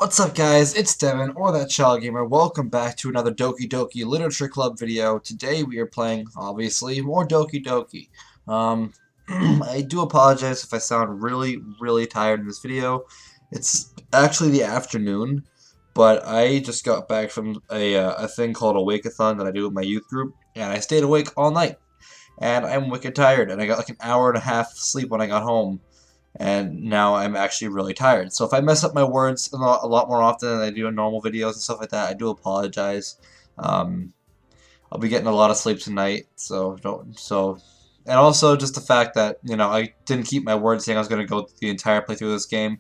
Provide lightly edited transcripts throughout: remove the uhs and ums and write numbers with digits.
What's up, guys? It's Devin, or that child gamer. Welcome back to another Doki Doki Literature Club video. Today we are playing, obviously, more Doki Doki. I do apologize if I sound really tired in this video. It's actually the afternoon, but I just got back from a thing called a Wake-a-thon that I do with my youth group, and I stayed awake all night. And I'm wicked tired, and I got like an hour and a half sleep when I got home. And now I'm actually really tired. So if I mess up my words a lot more often than I do in normal videos and stuff like that, I do apologize. I'll be getting a lot of sleep tonight, and also just the fact that, I didn't keep my word saying I was going to go the entire playthrough of this game,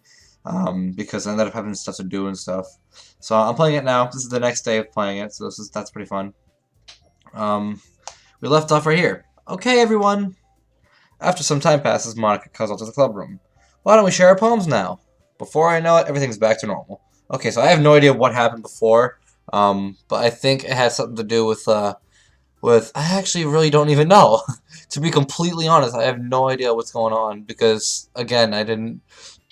because I ended up having stuff to do and stuff. So I'm playing it now. This is the next day of playing it, so that's pretty fun. We left off right here. Okay, everyone. After some time passes, Monica comes out to the club room. Why don't we share our poems now? Before I know it, everything's back to normal. Okay, so I have no idea what happened before, but I think it has something to do with I actually really don't even know. To be completely honest, I have no idea what's going on because, again, I didn't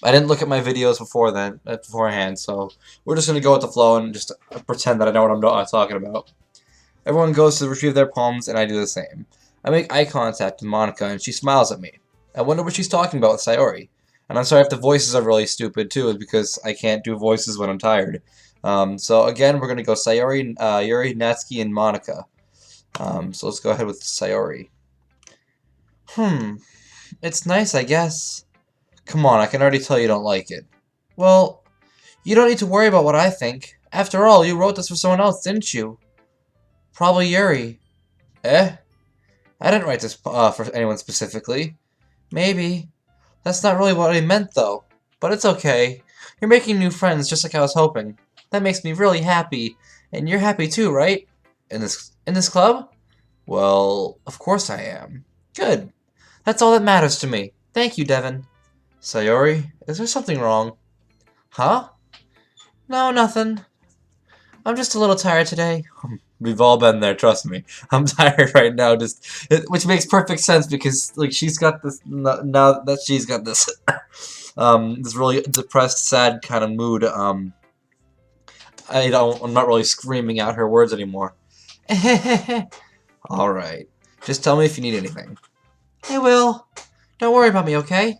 look at my videos beforehand, so we're just gonna go with the flow and just pretend that I know what I'm talking about. Everyone goes to retrieve their poems, and I do the same. I make eye contact with Monica, and she smiles at me. I wonder what she's talking about with Sayori. And I'm sorry if the voices are really stupid, too, because I can't do voices when I'm tired. So again, we're going to go Sayori, Yuri, Natsuki, and Monica. So let's go ahead with Sayori. It's nice, I guess. Come on, I can already tell you don't like it. Well, you don't need to worry about what I think. After all, you wrote this for someone else, didn't you? Probably Yuri. Eh? I didn't write this for anyone specifically. Maybe. That's not really what I meant, though. But it's okay. You're making new friends just like I was hoping. That makes me really happy. And you're happy too, right? In this club? Well, of course I am. Good. That's all that matters to me. Thank you, Devin. Sayori, is there something wrong? Huh? No, nothing. I'm just a little tired today. We've all been there, trust me. I'm tired right now, which makes perfect sense because like she's got this now that she's got this this really depressed, sad kind of mood. I'm not really screaming out her words anymore. All right, just tell me if you need anything. Hey, Will, don't worry about me, okay?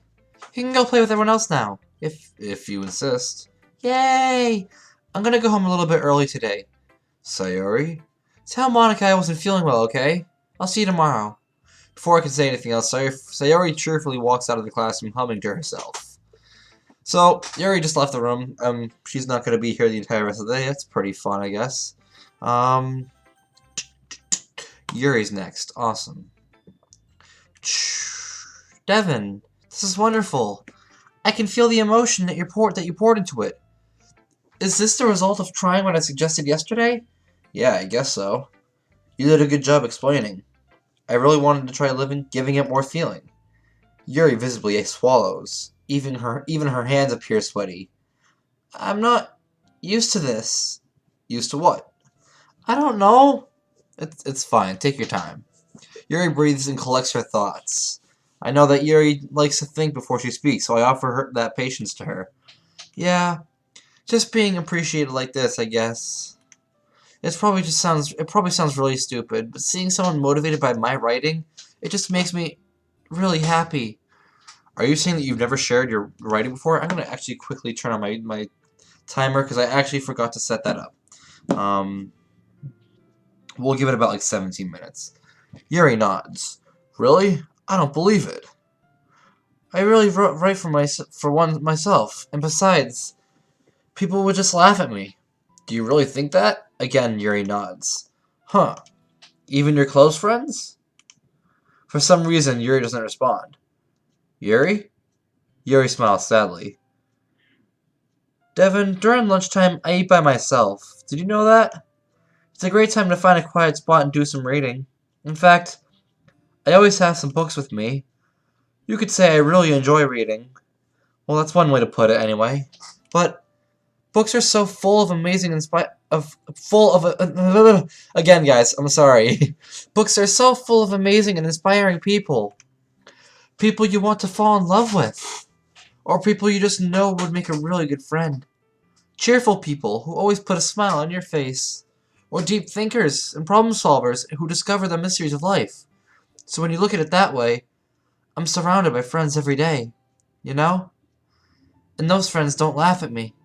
You can go play with everyone else now, if you insist. Yay! I'm gonna go home a little bit early today. Sayori? Tell Monica I wasn't feeling well, okay? I'll see you tomorrow. Before I can say anything else, Sayori cheerfully walks out of the classroom humming to herself. So, Yuri just left the room. She's not going to be here the entire rest of the day. That's pretty fun, I guess. Yuri's next. Awesome. Devin, this is wonderful. I can feel the emotion that you poured into it. Is this the result of trying what I suggested yesterday? Yeah, I guess so. You did a good job explaining. I really wanted to try giving it more feeling. Yuri visibly swallows. Even her hands appear sweaty. I'm not used to this. Used to what? I don't know. It's fine. Take your time. Yuri breathes and collects her thoughts. I know that Yuri likes to think before she speaks, so I offer that patience to her. Yeah, just being appreciated like this, I guess. It probably sounds really stupid, but seeing someone motivated by my writing, it just makes me really happy. Are you saying that you've never shared your writing before? I'm going to actually quickly turn on my timer because I actually forgot to set that up. We'll give it about like 17 minutes. Yuri nods. Really? I don't believe it. I really write for myself, and besides, people would just laugh at me. Do you really think that? Again, Yuri nods. Huh. Even your close friends? For some reason, Yuri doesn't respond. Yuri? Yuri smiles sadly. Devin, during lunchtime, I eat by myself. Did you know that? It's a great time to find a quiet spot and do some reading. In fact, I always have some books with me. You could say I really enjoy reading. Well, that's one way to put it, anyway. But books are so full of amazing again, guys, I'm sorry. Books are so full of amazing and inspiring people. People you want to fall in love with. Or people you just know would make a really good friend. Cheerful people who always put a smile on your face. Or deep thinkers and problem solvers who discover the mysteries of life. So when you look at it that way, I'm surrounded by friends every day. You know? And those friends don't laugh at me.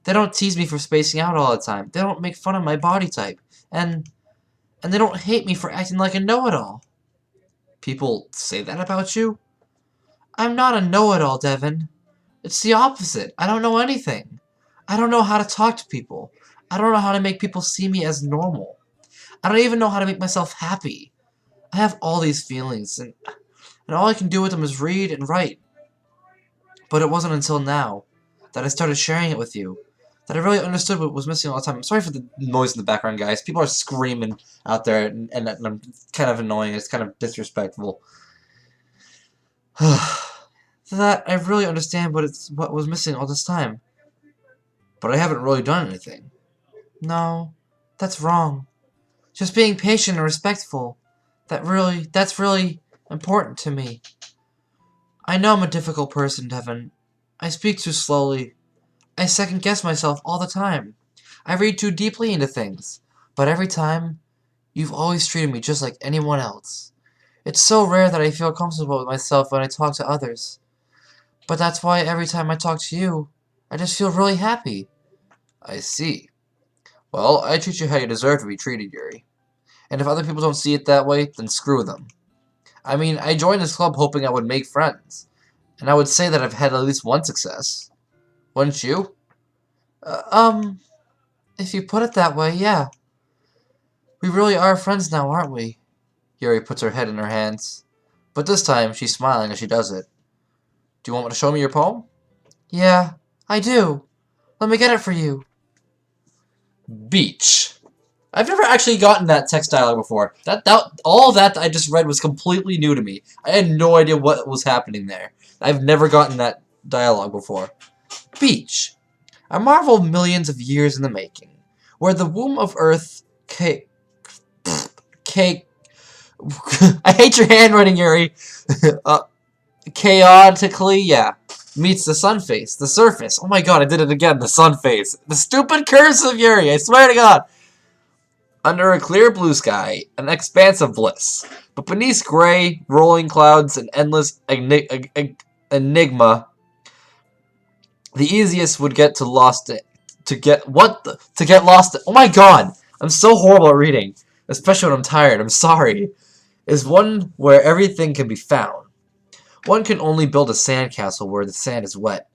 They don't tease me for spacing out all the time. They don't make fun of my body type. And they don't hate me for acting like a know-it-all. People say that about you? I'm not a know-it-all, Devin. It's the opposite. I don't know anything. I don't know how to talk to people. I don't know how to make people see me as normal. I don't even know how to make myself happy. I have all these feelings, and all I can do with them is read and write. But it wasn't until now that I started sharing it with you that I really understood what was missing all the time. I'm sorry for the noise in the background, guys. People are screaming out there, and I'm kind of annoying. It's kind of disrespectful. That I really understand what was missing all this time. But I haven't really done anything. No, that's wrong. Just being patient and respectful. That's really important to me. I know I'm a difficult person, Devin. I speak too slowly. I second-guess myself all the time. I read too deeply into things. But every time, you've always treated me just like anyone else. It's so rare that I feel comfortable with myself when I talk to others. But that's why every time I talk to you, I just feel really happy. I see. Well, I treat you how you deserve to be treated, Yuri. And if other people don't see it that way, then screw them. I mean, I joined this club hoping I would make friends. And I would say that I've had at least one success. Wouldn't you? If you put it that way, yeah. We really are friends now, aren't we? Yuri puts her head in her hands. But this time, she's smiling as she does it. Do you want me to show me your poem? Yeah, I do. Let me get it for you. Beach. I've never actually gotten that text dialogue before. All that I just read was completely new to me. I had no idea what was happening there. I've never gotten that dialogue before. Beach. A marvel of millions of years in the making, where the womb of Earth I hate your handwriting, Yuri. Chaotically, yeah, meets the sun face, the surface. Oh my god, I did it again, the sun face. The stupid cursive, Yuri, I swear to god. Under a clear blue sky, an expanse of bliss. But beneath gray, rolling clouds, and endless enigma, the easiest would get lost. Oh my god! I'm so horrible at reading. Especially when I'm tired, I'm sorry. Is one where everything can be found. One can only build a sandcastle where the sand is wet.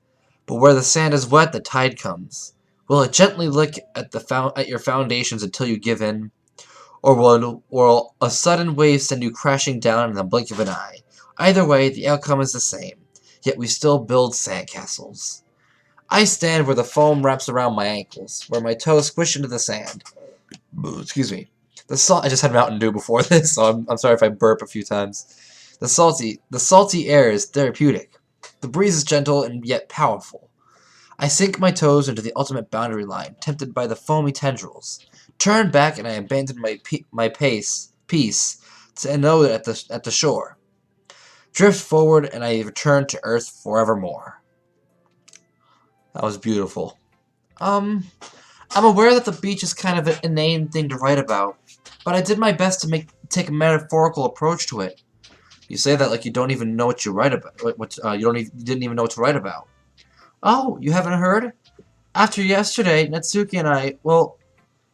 But where the sand is wet, the tide comes. Will it gently lick at your foundations until you give in? Or will a sudden wave send you crashing down in the blink of an eye? Either way, the outcome is the same. Yet we still build sandcastles. I stand where the foam wraps around my ankles, where my toes squish into the sand. Excuse me. I just had Mountain Dew before this, so I'm sorry if I burp a few times. The salty air is therapeutic. The breeze is gentle and yet powerful. I sink my toes into the ultimate boundary line, tempted by the foamy tendrils. Turn back and I abandon my peace to know it at the shore. Drift forward and I return to Earth forevermore. That was beautiful. I'm aware that the beach is kind of an inane thing to write about, but I did my best to take a metaphorical approach to it. You say that like you don't even know what you write about. You didn't even know what to write about. Oh, you haven't heard? After yesterday, Natsuki and I, well,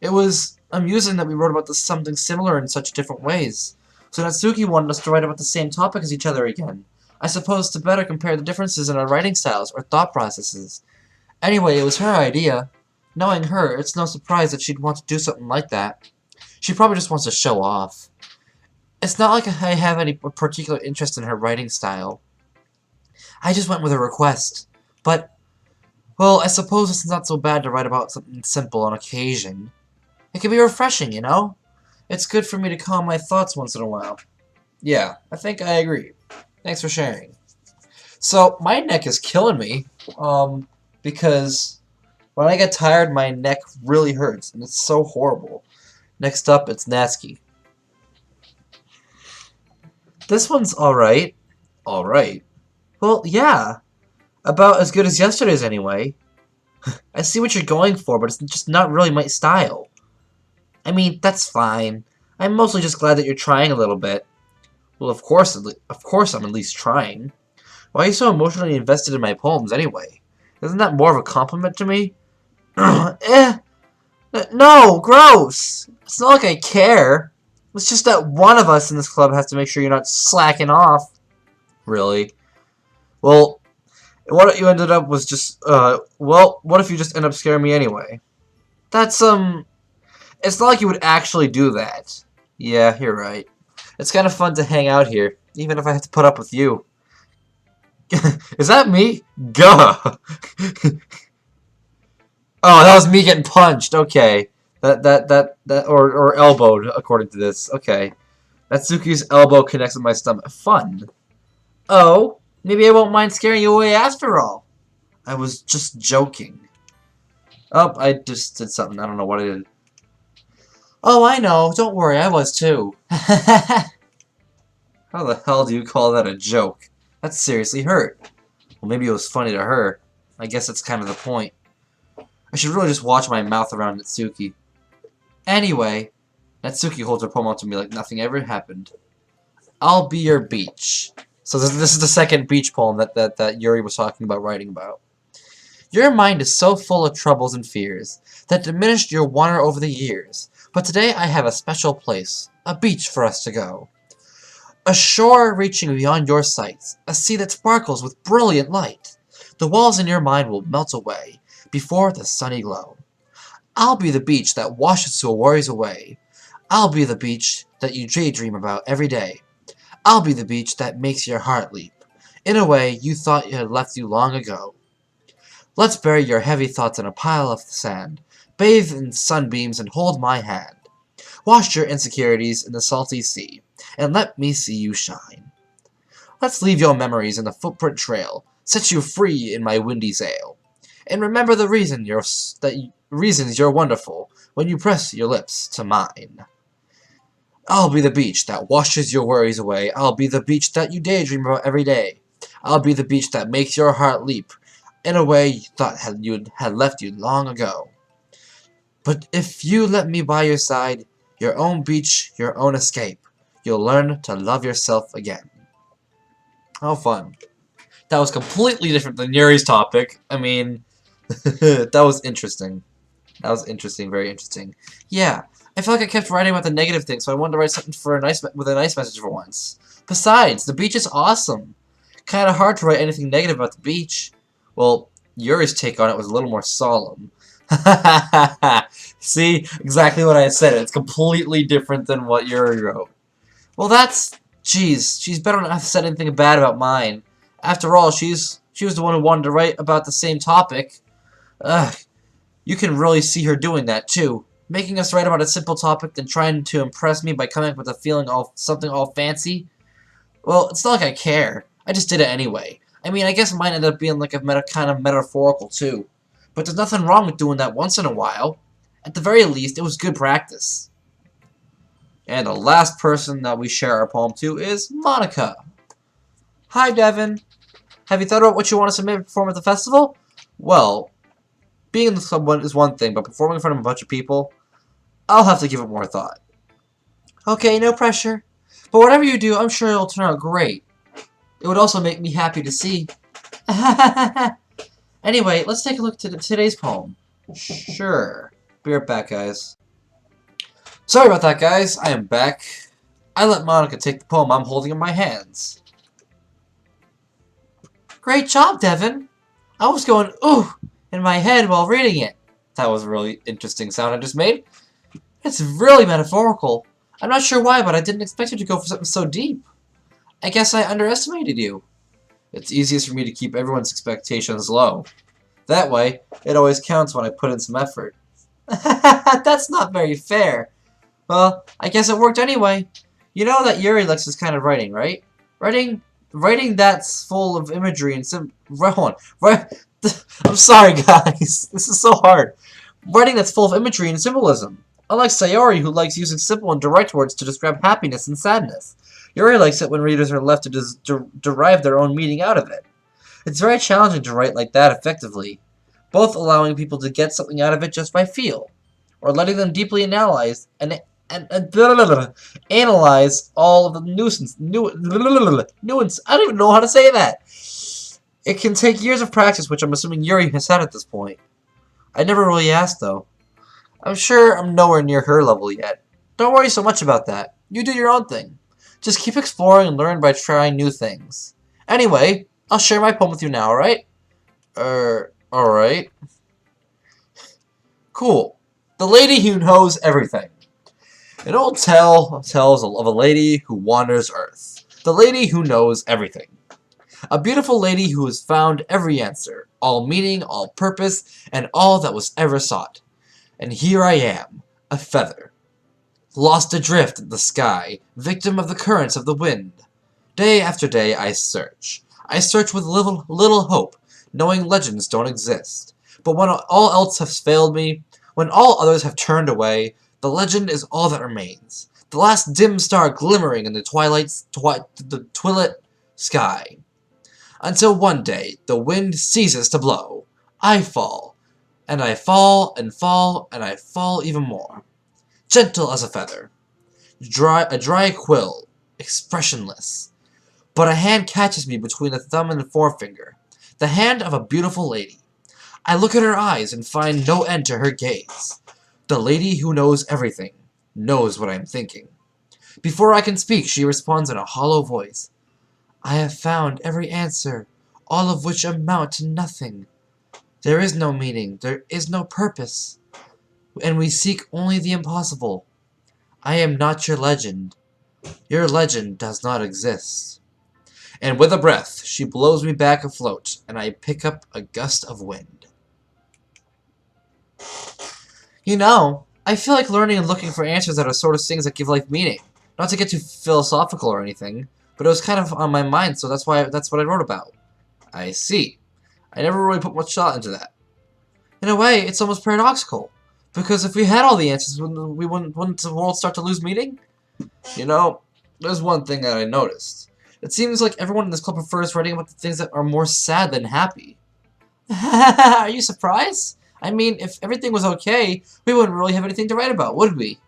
it was amusing that we wrote about something similar in such different ways. So Natsuki wanted us to write about the same topic as each other again. I suppose to better compare the differences in our writing styles or thought processes. Anyway, it was her idea. Knowing her, it's no surprise that she'd want to do something like that. She probably just wants to show off. It's not like I have any particular interest in her writing style. I just went with her request. But, well, I suppose it's not so bad to write about something simple on occasion. It can be refreshing, you know? It's good for me to calm my thoughts once in a while. Yeah, I think I agree. Thanks for sharing. So, my neck is killing me, because when I get tired, my neck really hurts, and it's so horrible. Next up, it's Natsuki. This one's alright. Alright. Well, yeah. About as good as yesterday's, anyway. I see what you're going for, but it's just not really my style. I mean, that's fine. I'm mostly just glad that you're trying a little bit. Well, of course I'm at least trying. Why are you so emotionally invested in my poems anyway? Isn't that more of a compliment to me? No, gross! It's not like I care. It's just that one of us in this club has to make sure you're not slacking off. Really? Well, what you ended up was just, well, what if you just end up scaring me anyway? That's, it's not like you would actually do that. Yeah, you're right. It's kind of fun to hang out here, even if I have to put up with you. Is that me? Gah! Oh, that was me getting punched. Okay. Or elbowed, according to this. Okay. Natsuki's elbow connects with my stomach. Fun. Oh, maybe I won't mind scaring you away after all. I was just joking. Oh, I just did something. I don't know what I did. Oh, I know. Don't worry, I was too. How the hell do you call that a joke? That seriously hurt. Well, maybe it was funny to her. I guess that's kind of the point. I should really just watch my mouth around Natsuki. Anyway, Natsuki holds her poem out to me like nothing ever happened. I'll be your beach. So this is the second beach poem that Yuri was talking about writing about. Your mind is so full of troubles and fears that diminished your wonder over the years. But today I have a special place, a beach for us to go. A shore reaching beyond your sights, a sea that sparkles with brilliant light. The walls in your mind will melt away before the sunny glow. I'll be the beach that washes your worries away. I'll be the beach that you daydream about every day. I'll be the beach that makes your heart leap in a way you thought it had left you long ago. Let's bury your heavy thoughts in a pile of sand, bathe in sunbeams and hold my hand. Wash your insecurities in the salty sea, and let me see you shine. Let's leave your memories in the footprint trail, set you free in my windy sail. And remember the reasons you're wonderful when you press your lips to mine. I'll be the beach that washes your worries away. I'll be the beach that you daydream about every day. I'll be the beach that makes your heart leap in a way you thought had left you long ago. But if you let me by your side, your own beach, your own escape, you'll learn to love yourself again. How fun. That was completely different than Yuri's topic. I mean, that was interesting. That was interesting, very interesting. Yeah, I feel like I kept writing about the negative things, so I wanted to write something with a nice message for once. Besides, the beach is awesome. Kinda hard to write anything negative about the beach. Well, Yuri's take on it was a little more solemn. See? Exactly what I said. It's completely different than what Yuri wrote. Well, that's... Jeez, she's better not have said anything bad about mine. After all, she was the one who wanted to write about the same topic. Ugh. You can really see her doing that, too. Making us write about a simple topic, then trying to impress me by coming up with something all fancy. Well, it's not like I care. I just did it anyway. I mean, I guess mine ended up being like a kind of metaphorical, too. But there's nothing wrong with doing that once in a while. At the very least, it was good practice. And the last person that we share our poem to is Monica. Hi, Devin. Have you thought about what you want to submit and perform at the festival? Well, being in the club is one thing, but performing in front of a bunch of people, I'll have to give it more thought. Okay, no pressure. But whatever you do, I'm sure it'll turn out great. It would also make me happy to see. Anyway, let's take a look at today's poem. Sure. Be right back, guys. Sorry about that, guys. I am back. I let Monica take the poem I'm holding in my hands. Great job, Devin. I was going, ooh, in my head while reading it. That was a really interesting sound I just made. It's really metaphorical. I'm not sure why, but I didn't expect you to go for something so deep. I guess I underestimated you. It's easiest for me to keep everyone's expectations low. That way, it always counts when I put in some effort. That's not very fair. Well, I guess it worked anyway. You know that Yuri likes this kind of writing, right? Writing that's full of imagery and I'm sorry, guys. This is so hard. Writing that's full of imagery and symbolism. Unlike Sayori, who likes using simple and direct words to describe happiness and sadness. Yuri likes it when readers are left to derive their own meaning out of it. It's very challenging to write like that effectively. both allowing people to get something out of it just by feel, or letting them deeply analyze analyze all of the nuance. I don't even know how to say that. It can take years of practice, which I'm assuming Yuri has had at this point. I never really asked, though. I'm sure I'm nowhere near her level yet. Don't worry so much about that. You do your own thing. Just keep exploring and learn by trying new things. Anyway, I'll share my poem with you now, alright? Alright. Cool. The Lady Who Knows Everything. An old tale tells of a lady who wanders Earth. The lady who knows everything. A beautiful lady who has found every answer, all meaning, all purpose, and all that was ever sought. And here I am, a feather, lost adrift in the sky, victim of the currents of the wind. Day after day I search. I search with little hope, knowing legends don't exist. But when all else has failed me, when all others have turned away, the legend is all that remains. The last dim star glimmering in the twilit sky. Until one day, the wind ceases to blow. I fall. And I fall, and fall, and I fall even more. Gentle as a feather. A dry quill. Expressionless. But a hand catches me between the thumb and the forefinger. The hand of a beautiful lady. I look at her eyes and find no end to her gaze. The lady who knows everything. Knows what I am thinking. Before I can speak, she responds in a hollow voice. I have found every answer, all of which amount to nothing. There is no meaning, there is no purpose, and we seek only the impossible. I am not your legend. Your legend does not exist. And with a breath, she blows me back afloat, and I pick up a gust of wind. You know, I feel like learning and looking for answers that are sort of things that give life meaning. Not to get too philosophical or anything, but it was kind of on my mind, so that's what I wrote about. I see. I never really put much thought into that. In a way, it's almost paradoxical. Because if we had all the answers, wouldn't the world start to lose meaning? You know, there's one thing that I noticed. It seems like everyone in this club prefers writing about the things that are more sad than happy. Are you surprised? I mean, if everything was okay, we wouldn't really have anything to write about, would we?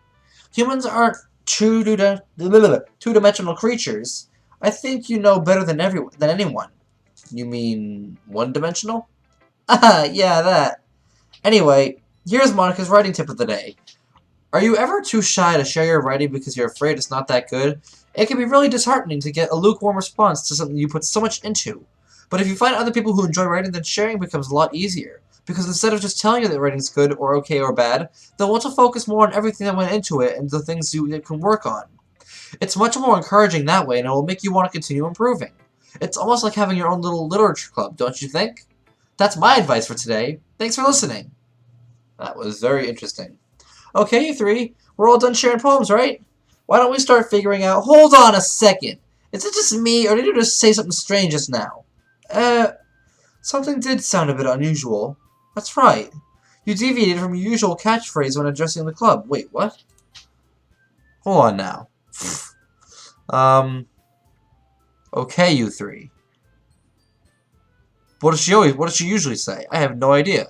Humans aren't two-dimensional creatures. I think you know better than anyone. You mean one-dimensional? Ah, yeah, that. Anyway, here's Monica's writing tip of the day. Are you ever too shy to share your writing because you're afraid it's not that good? It can be really disheartening to get a lukewarm response to something you put so much into. But if you find other people who enjoy writing, then sharing becomes a lot easier. Because instead of just telling you that writing's good or okay or bad, they'll want to focus more on everything that went into it and the things you can work on. It's much more encouraging that way, and it will make you want to continue improving. It's almost like having your own little literature club, don't you think? That's my advice for today. Thanks for listening. That was very interesting. Okay, you three, we're all done sharing poems, right? Why don't we start figuring out... Hold on a second! Is it just me, or did you just say something strange just now? Something did sound a bit unusual. That's right. You deviated from your usual catchphrase when addressing the club. Wait, what? Hold on now. Okay, you three. What does she usually say? I have no idea.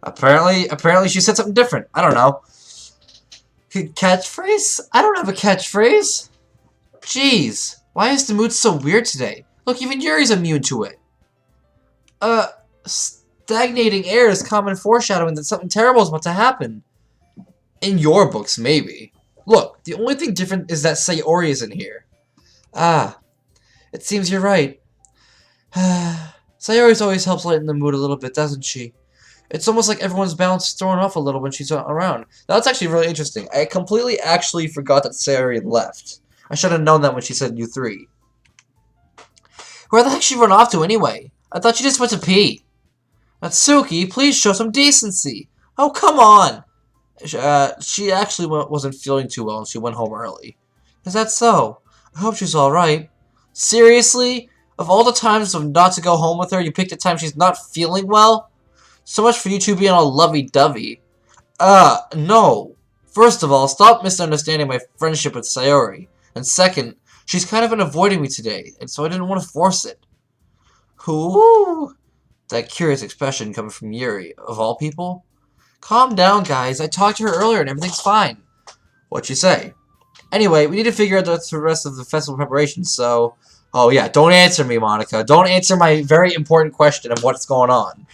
Apparently she said something different. I don't know. Catchphrase? I don't have a catchphrase. Jeez, why is the mood so weird today? Look, even Yuri's immune to it. Stagnating air is common foreshadowing that something terrible is about to happen. In your books, maybe. Look, the only thing different is that Sayori is in here. Ah, it seems you're right. Sayori's always helps lighten the mood a little bit, doesn't she? It's almost like everyone's balance is thrown off a little when she's not around. That's actually really interesting. I completely actually forgot that Sayori left. I should have known that when she said you three. Where the heck she run off to anyway? I thought she just went to pee. Natsuki, please show some decency. Oh, come on. She actually wasn't feeling too well and she went home early. Is that so? I hope she's alright. Seriously? Of all the times of not to go home with her, you picked a time she's not feeling well? So much for you two being all lovey-dovey. No. First of all, stop misunderstanding my friendship with Sayori. And second, she's kind of been avoiding me today, and so I didn't want to force it. Who? That curious expression coming from Yuri, of all people. Calm down, guys. I talked to her earlier and everything's fine. What'd you say? Anyway, we need to figure out the rest of the festival preparations, so... Oh yeah, don't answer me, Monica. Don't answer my very important question of what's going on.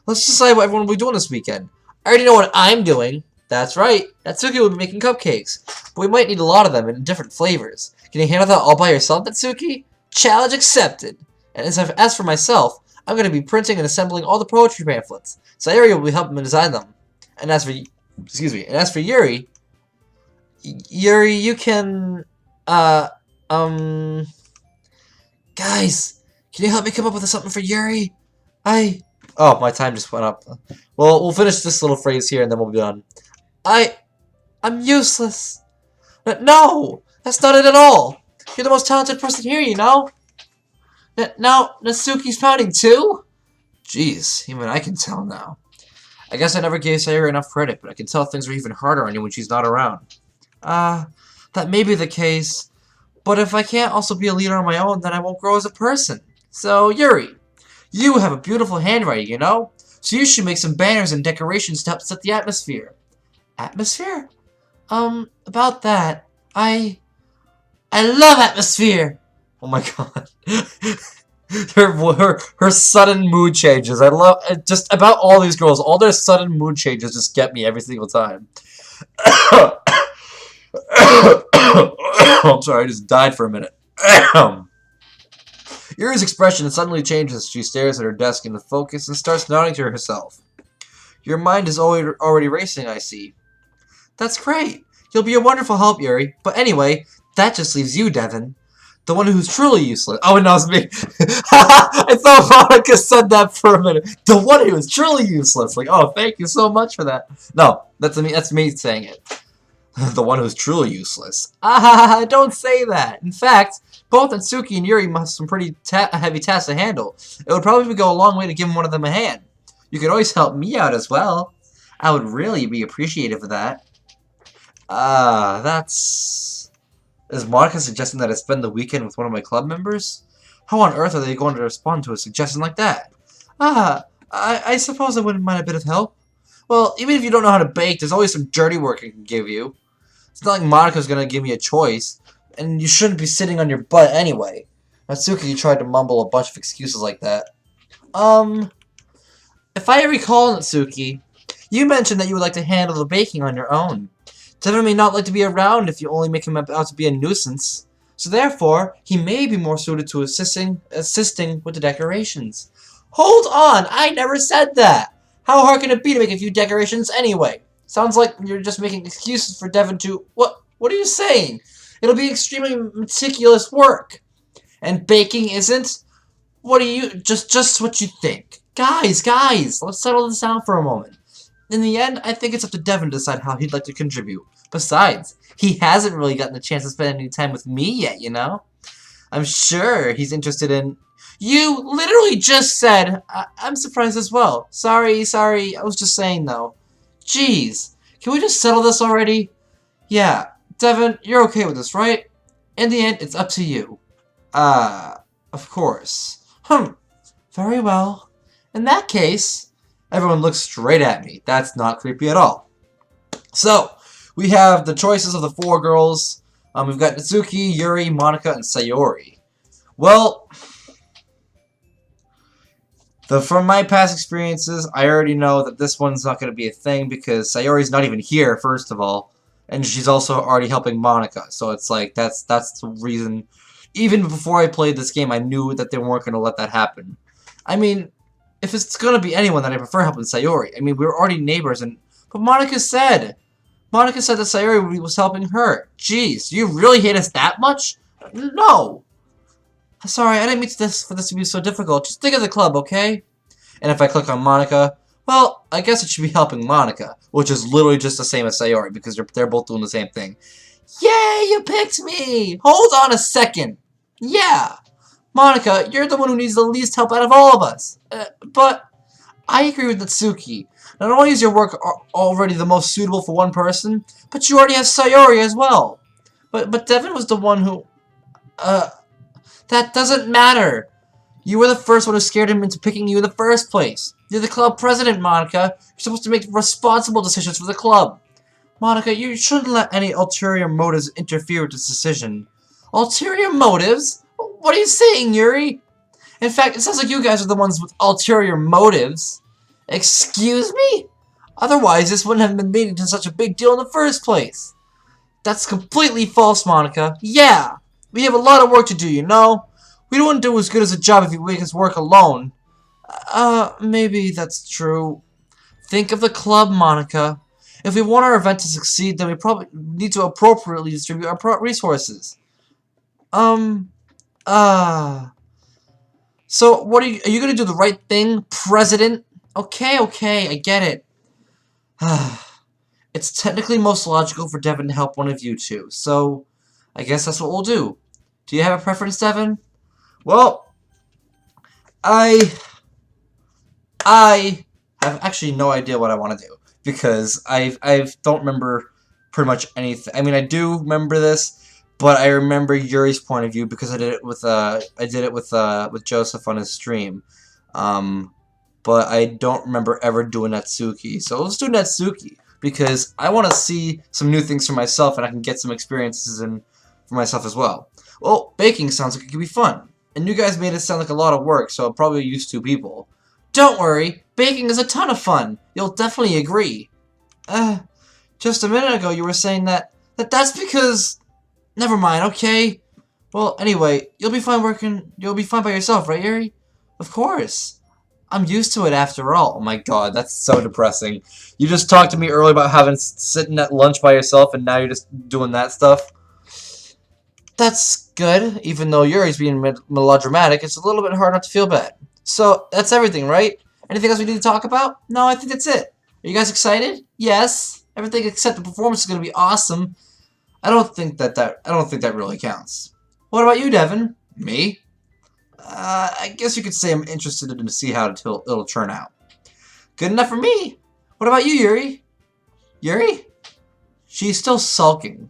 Let's decide what everyone will be doing this weekend. I already know what I'm doing. That's right. Natsuki will be making cupcakes. But we might need a lot of them in different flavors. Can you handle that all by yourself, Natsuki? Challenge accepted. And as for myself, I'm going to be printing and assembling all the poetry pamphlets. Sayori will be helping me design them. And as for Yuri, you can, guys, can you help me come up with something for Yuri? Oh, my time just went up. Well, we'll finish this little phrase here and then we'll be done. I'm useless. No, that's not it at all. You're the most talented person here, you know? Now, Natsuki's pouting too? Jeez, even I can tell now. I guess I never gave Sayori enough credit, but I can tell things are even harder on you when she's not around. That may be the case, but if I can't also be a leader on my own, then I won't grow as a person. So, Yuri, you have a beautiful handwriting, you know? So you should make some banners and decorations to help set the atmosphere. Atmosphere? About that, I love atmosphere! Oh my god. her sudden mood changes. I love just about all these girls. All their sudden mood changes just get me every single time. I'm sorry, I just died for a minute. Yuri's expression suddenly changes. She stares at her desk in the focus and starts nodding to herself. Your mind is already racing, I see. That's great. You'll be a wonderful help, Yuri. But anyway, that just leaves you, Devin. The one who's truly useless. Oh, no, it's me. I thought Monica said that for a minute. The one who is truly useless. Like, oh, thank you so much for that. No, that's me saying it. The one who's truly useless. Don't say that. In fact, both Natsuki and Yuri must have some pretty heavy tasks to handle. It would probably go a long way to give one of them a hand. You could always help me out as well. I would really be appreciative of that. Is Monica suggesting that I spend the weekend with one of my club members? How on earth are they going to respond to a suggestion like that? I suppose I wouldn't mind a bit of help. Well, even if you don't know how to bake, there's always some dirty work I can give you. It's not like Monica's gonna give me a choice, and you shouldn't be sitting on your butt anyway. Natsuki tried to mumble a bunch of excuses like that. If I recall, Natsuki, you mentioned that you would like to handle the baking on your own. Devin may not like to be around if you only make him out to be a nuisance. So therefore, he may be more suited to assisting with the decorations. Hold on! I never said that! How hard can it be to make a few decorations anyway? Sounds like you're just making excuses for Devin to... What are you saying? It'll be extremely meticulous work. And baking isn't? What do you... Just what you think. Guys! Let's settle this down for a moment. In the end, I think it's up to Devin to decide how he'd like to contribute. Besides, he hasn't really gotten a chance to spend any time with me yet, you know? I'm sure he's interested in... You literally just said... I'm surprised as well. Sorry, I was just saying, though. Jeez, can we just settle this already? Yeah, Devin, you're okay with this, right? In the end, it's up to you. Of course. Very well. In that case... Everyone looks straight at me. That's not creepy at all. So, we have the choices of the four girls. We've got Natsuki, Yuri, Monica, and Sayori. Well, from my past experiences, I already know that this one's not going to be a thing because Sayori's not even here, first of all. And she's also already helping Monica. So it's like, that's the reason. Even before I played this game, I knew that they weren't going to let that happen. I mean... If it's gonna be anyone, then I prefer helping Sayori. I mean, we were already neighbors, but Monica said that Sayori was helping her. Jeez, you really hate us that much? No. Sorry, I didn't mean for this to be so difficult. Just think of the club, okay? And if I click on Monica, well, I guess it should be helping Monica, which is literally just the same as Sayori because they're both doing the same thing. Yay, you picked me! Hold on a second. Yeah. Monica, you're the one who needs the least help out of all of us. But I agree with Natsuki. Not only is your work already the most suitable for one person, but you already have Sayori as well. But Devin was the one who... That doesn't matter. You were the first one who scared him into picking you in the first place. You're the club president, Monica. You're supposed to make responsible decisions for the club. Monica, you shouldn't let any ulterior motives interfere with this decision. Ulterior motives? What are you saying, Yuri? In fact, it sounds like you guys are the ones with ulterior motives. Excuse me? Otherwise, this wouldn't have been made into such a big deal in the first place. That's completely false, Monica. Yeah, we have a lot of work to do, you know? We wouldn't do as good as a job if you make us work alone. Maybe that's true. Think of the club, Monica. If we want our event to succeed, then we probably need to appropriately distribute our resources. So, what are you gonna do the right thing, President? Okay, I get it. It's technically most logical for Devin to help one of you two, so I guess that's what we'll do. Do you have a preference, Devin? Well, I have actually no idea what I want to do because I don't remember pretty much anything. I mean, I do remember this, but I remember Yuri's point of view because I did it with Joseph on his stream. But I don't remember ever doing Natsuki. So let's do Natsuki because I want to see some new things for myself and I can get some experiences for myself as well. Well, baking sounds like it could be fun. And you guys made it sound like a lot of work, so I'll probably use 2 people. Don't worry, baking is a ton of fun. You'll definitely agree. Just a minute ago you were saying that's because... Never mind, okay? Well, anyway, you'll be fine by yourself, right, Yuri? Of course. I'm used to it after all. Oh my god, that's so depressing. You just talked to me earlier about sitting at lunch by yourself, and now you're just doing that stuff. That's good. Even though Yuri's being melodramatic, it's a little bit hard not to feel bad. So, that's everything, right? Anything else we need to talk about? No, I think that's it. Are you guys excited? Yes. Everything except the performance is going to be awesome. I don't think that really counts. What about you, Devin? Me? I guess you could say I'm interested in to see how it'll turn out. Good enough for me. What about you, Yuri? Yuri? She's still sulking.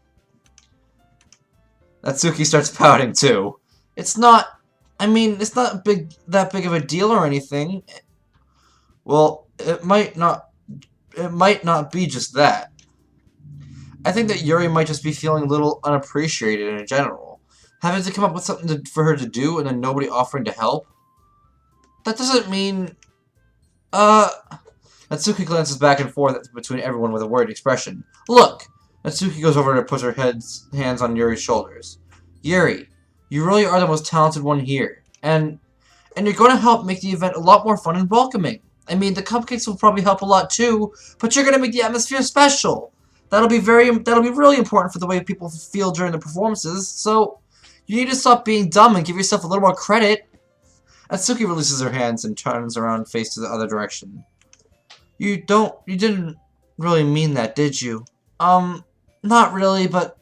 Natsuki starts pouting too. It's not that big of a deal or anything. Well, it might not be just that. I think that Yuri might just be feeling a little unappreciated in general. Having to come up with something for her to do and then nobody offering to help. That doesn't mean... Natsuki glances back and forth between everyone with a worried expression. Look! Natsuki goes over and puts her hands on Yuri's shoulders. Yuri, you really are the most talented one here. And you're going to help make the event a lot more fun and welcoming. I mean, the cupcakes will probably help a lot too, but you're going to make the atmosphere special. That'll be really important for the way people feel during the performances, so you need to stop being dumb and give yourself a little more credit. Natsuki releases her hands and turns around face to the other direction. You didn't really mean that, did you? Not really, but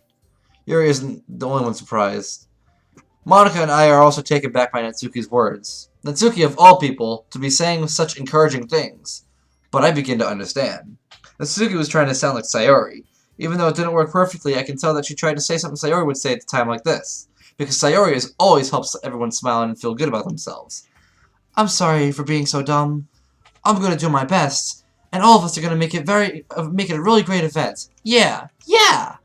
Yuri isn't the only one surprised. Monica and I are also taken back by Natsuki's words. Natsuki, of all people, to be saying such encouraging things. But I begin to understand. Natsuki was trying to sound like Sayori. Even though it didn't work perfectly, I can tell that she tried to say something Sayori would say at a time like this. Because Sayori always helps everyone smile and feel good about themselves. I'm sorry for being so dumb. I'm gonna do my best. And all of us are gonna make it a really great event. Yeah! I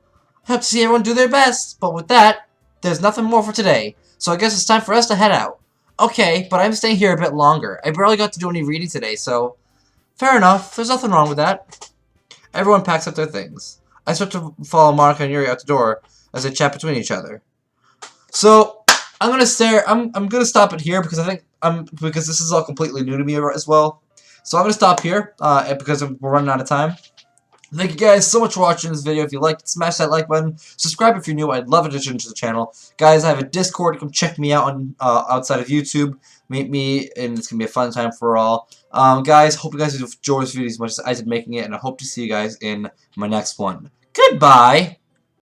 hope to see everyone do their best. But with that, there's nothing more for today. So I guess it's time for us to head out. Okay, but I'm staying here a bit longer. I barely got to do any reading today, so... Fair enough. There's nothing wrong with that. Everyone packs up their things. I start to follow Monica and Yuri out the door as they chat between each other. So, I'm gonna stop it here because because this is all completely new to me as well. So I'm gonna stop here because we're running out of time. Thank you guys so much for watching this video. If you liked it, smash that like button. Subscribe if you're new. I'd love addition to the channel. Guys, I have a Discord. Come check me out on outside of YouTube. Meet me, and it's gonna be a fun time for all. Guys, hope you guys enjoyed this video as much as I did making it, and I hope to see you guys in my next one. Goodbye!